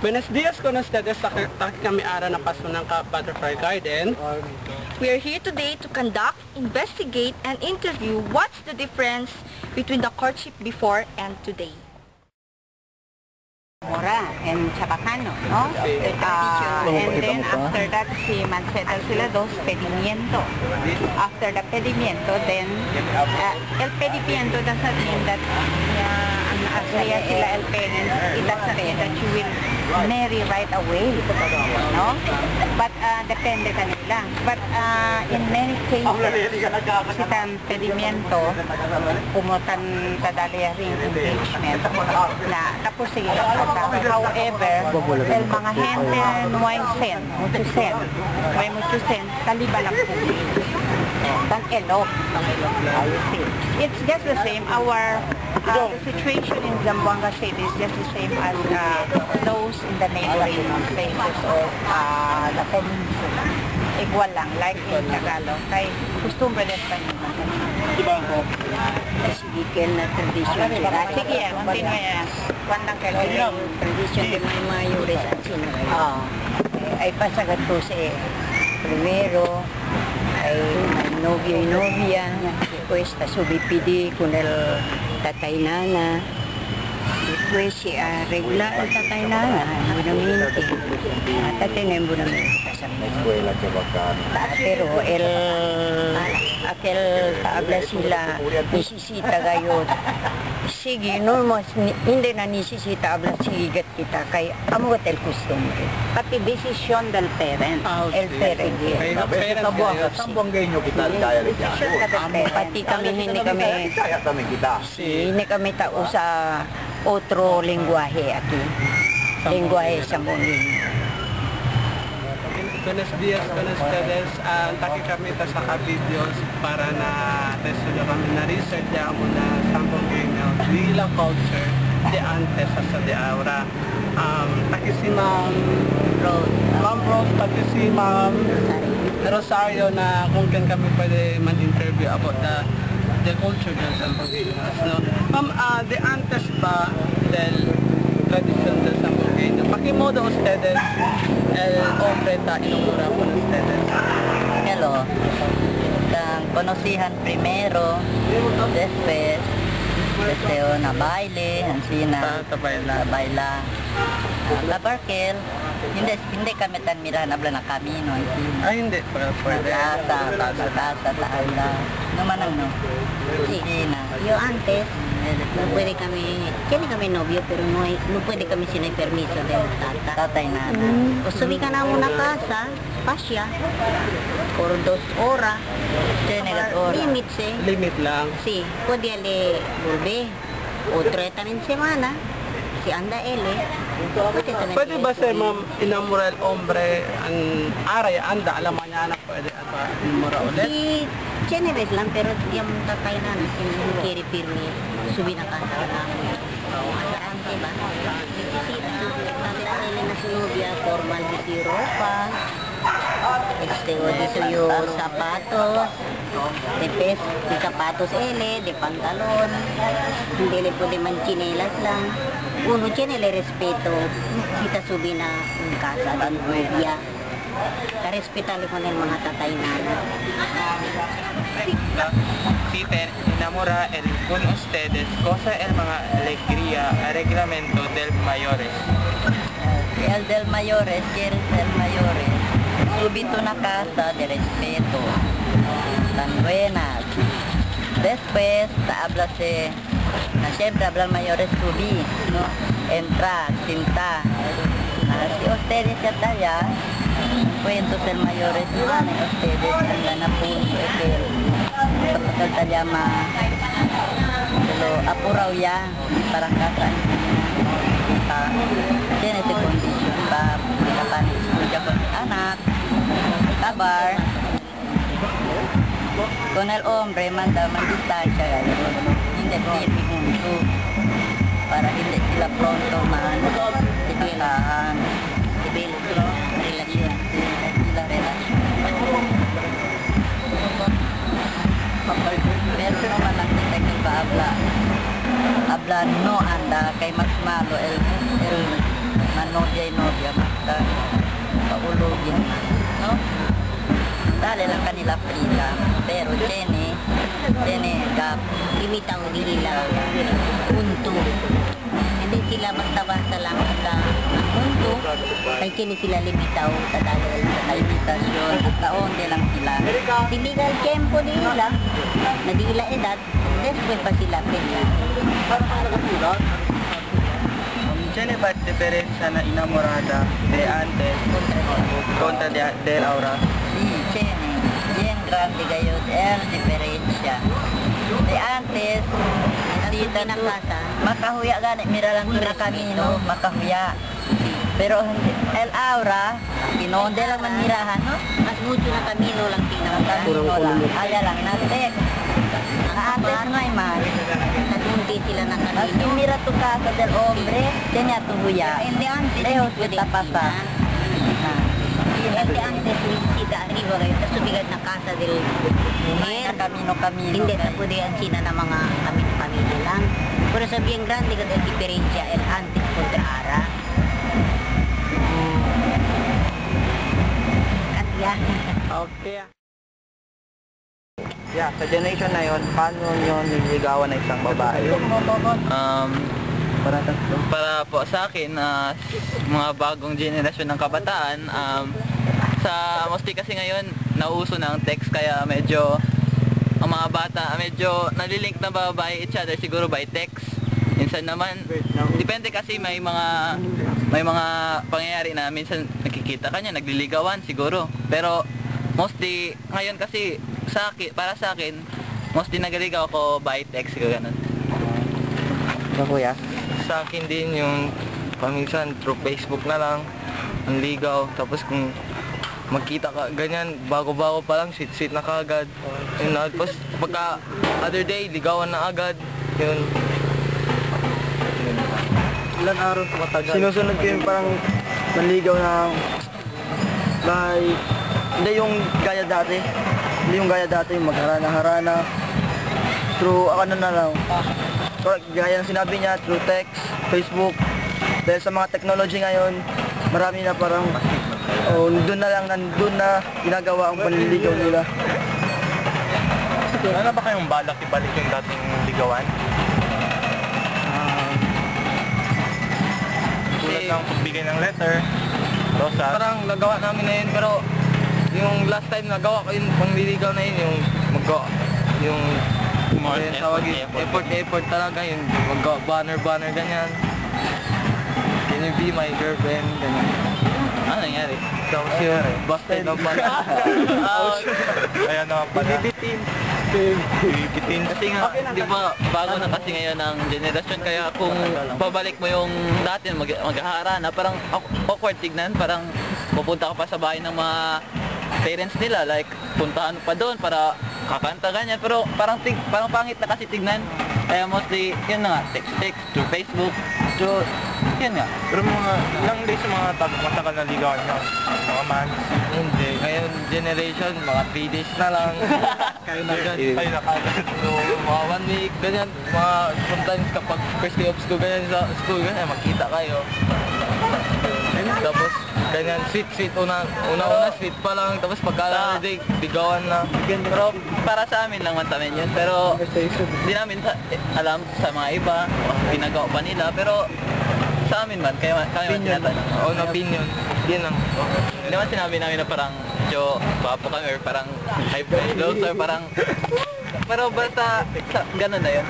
Buenos días con ustedes sa kami-ara na Pasunangka Butterfly Garden. We are here today to conduct, investigate, and interview what's the difference between the courtship before and today. Mora and Chabacano, no? And then after that, si Mansettle sila dos, pedimiento. After the pedimiento, then el pedimiento doesn't mean that asaya sila el parents, it doesn't mean that you will marry right away, no? But depende kanila. But in many cases, sitan pedimiento, pumutan tadali ring engagement na tapos sige. However, el mga gente no hay mucho sen, taliba lang po. Tan elok. It's just the same. The situation in Zamboanga City is just the same as those in the neighboring places of the peninsula. Igual lang, like in Tagalog. Kay costumbre din pa naman. Diba ko? Sige, na tradisyon. Sige, continue yan. Kwantang kailangan tradisyon din may mayores at sino. Ay pasagat po si primero, ay novio y novia, después subipidi con el tatay nana, después si regular el tatay nana, bonamente, tatay na yung bonamente kasama. Pero aquel habla sila, nisisita gayon. Sige, no mas hindi na nisisita habla sigat kita kay amugat el costumbre. Pati desisyon del parent, el parent. Sa buwanggenyo kita kaya rin Pati kami hindi kami tao sa otro lengguahe aquí. Lengguahe sa buwanggenyo. Buenos días con ustedes. Taki kami ta sa ka-videos para na testo kami na research ya muna sa Zamboanga Dila culture de antes hasta de ahora. Taki si Ma'am Rose, taki si Ma'am Rosario na kung kan kami pwede man-interview about the culture del Zamboanga. No? Ma'am, de antes ba del tradición del Zamboanga? Pakimodo ustedes el hombre ta inumura con ustedes. Hello. Conocihan primero, después na baile, así na baila. La parkel, hindi kami tan mirahan habla na camino. Hindi, pwede. Casa, taala. No manang no. Sige na. Yo antes, no puede tiene kami novio, pero no puede kami sin el permiso de tatay nana. O subí ka na una casa, pasya, por 2 horas. Limit Limit lang. Sí, podía le volver otra también semana. Si anda Pwede ba sa ma'am inamura el hombre ang aray anda alam niya na pwede at inamura ulit? Si generous lang pero yung tatay na kiri pirmi subi na casa na antes ba na su novia formal de ropa o de suyo zapatos de zapatos de pantalon hindi le pwede man chinelas lang uno tiene el respeto kita subi na ang casa ng novia karespetable con el mga tatay nana. Si te enamora con ustedes, cosa el mga alegría, reglamento del mayores. El del mayores, quieres el mayores. Subito na casa de respeto, tan buenas. Después, háblase, na siempre hablan mayores subí, ¿no? Entra, cinta. Si ustedes ya está allá, pues entonces el mayores van y ustedes andan a punto de que llama lo apurado ya para casa tiene esta condición para estudiar con anak kabar con el hombre manda distancia hindi firme junto para hindi sila pronto tipilahan relasyon pero naman lang kita nagpa-habla no anda kay mas malo el nobya, basta paulugin na, no? Dali lang kanila freedom. Pero Jenny, gap, Limitang nila punto. Hindi sila basta-basta lang sa punto. Kay kini sila limitaw sa dahil sa limitasyon. taon din lang sila. Timigal tempo nila, nadila edad, después pa sila pila. Tiene ba diferensya na enamorada de antes contra de ahora? Jenny, bien grande kayo, diferensya. De antes, Dito na kasa, makahuya gani, mira lang na kanino, makahuya. Pero el aura, pinonde lang man mirahan, no? mas mucho na kamino lang tinangka. Kanino lang, aya lang natin. Antes no hay más. Nadunti sila ng Mas kamino. mira tu casa del hombre, tenía tu huya. Hindi antes, Lejos hindi kita pasa. Hindi antes, visita arriba kayo sa subigat na casa del mujer. Camino. Hindi sa pudian sina ng mga pamilya lang. Pero sa bien grande ka diferensya el antes contra ara. At yan. Okay. Yeah, sa generation na yon, paano nyo nililigawan na isang babae? Para po sa akin, mga bagong generasyon ng kabataan, sa mostly kasi ngayon, nauso ng text, kaya medyo ang mga bata, medyo nalilink na babae each other siguro by text. Minsan naman, depende kasi may mga pangyayari na minsan nakikita kanya, nagliligawan siguro. Pero mostly ngayon kasi para sa akin, mostly nagliligaw ako by text, ganun. Kuya? Sa akin din yung paminsan through Facebook na lang ang ligaw, tapos kung magkita ka ganyan bago-bago pa lang sweet na kaagad yun, tapos pagka other day ligawan na agad yun. Ilan araw sa matagal? Sinusunod ko yung parang manligaw na hindi yung gaya dati. Hindi yung gaya dati, yung magharana-harana. Through, na lang. So, gaya ng sinabi niya, through text, Facebook. Dahil sa mga technology ngayon, marami na parang nandun na ginagawa ang panliligaw nila. Ano ba kayong balak ibalik yung dating ligawan? Tulad ng pagbigay ng letter, rosas. Parang nagawa namin na yun, pero yung last time nagawa ko yung pangliligaw na yun, yung effort talaga yun, banner ganyan. Can you be my girlfriend, ganyan. Ano nangyari? Tapos yun, busted na pala. Ayan naman pala. Bibitin. Kasi nga, di ba, bago na kasi ngayon ang generasyon, kaya kung babalik mo yung dati, maghaharana, parang awkward tignan, parang pupunta ka pa sa bahay ng mga parents nila, like, puntahan pa doon para kakanta ganyan, pero parang pangit na kasi tignan. Kaya mostly, yun na nga, text through Facebook, through, yun nga. Pero ilang days sa mga matagal na ligawan nyo? Mga months? Hindi. Ngayon, generation, mga 3 days na lang. Kayo na agad. So, mga 1 week, ganyan. Sometimes kapag first day of school, ganyan sa school, ganyan, magkita kayo. Tapos, ganyan, sweet, una sweet pa lang, tapos pagka day, ligawan na. Pero para sa amin lang mantamin yun, pero hindi namin alam sa mga iba, ginagawa pa nila, pero sa amin man, kaya tinatanong. Oo, opinion. Yan lang. Hindi naman sinabi namin na parang papo kami or parang high blows or parang, pero basta ganun na yun.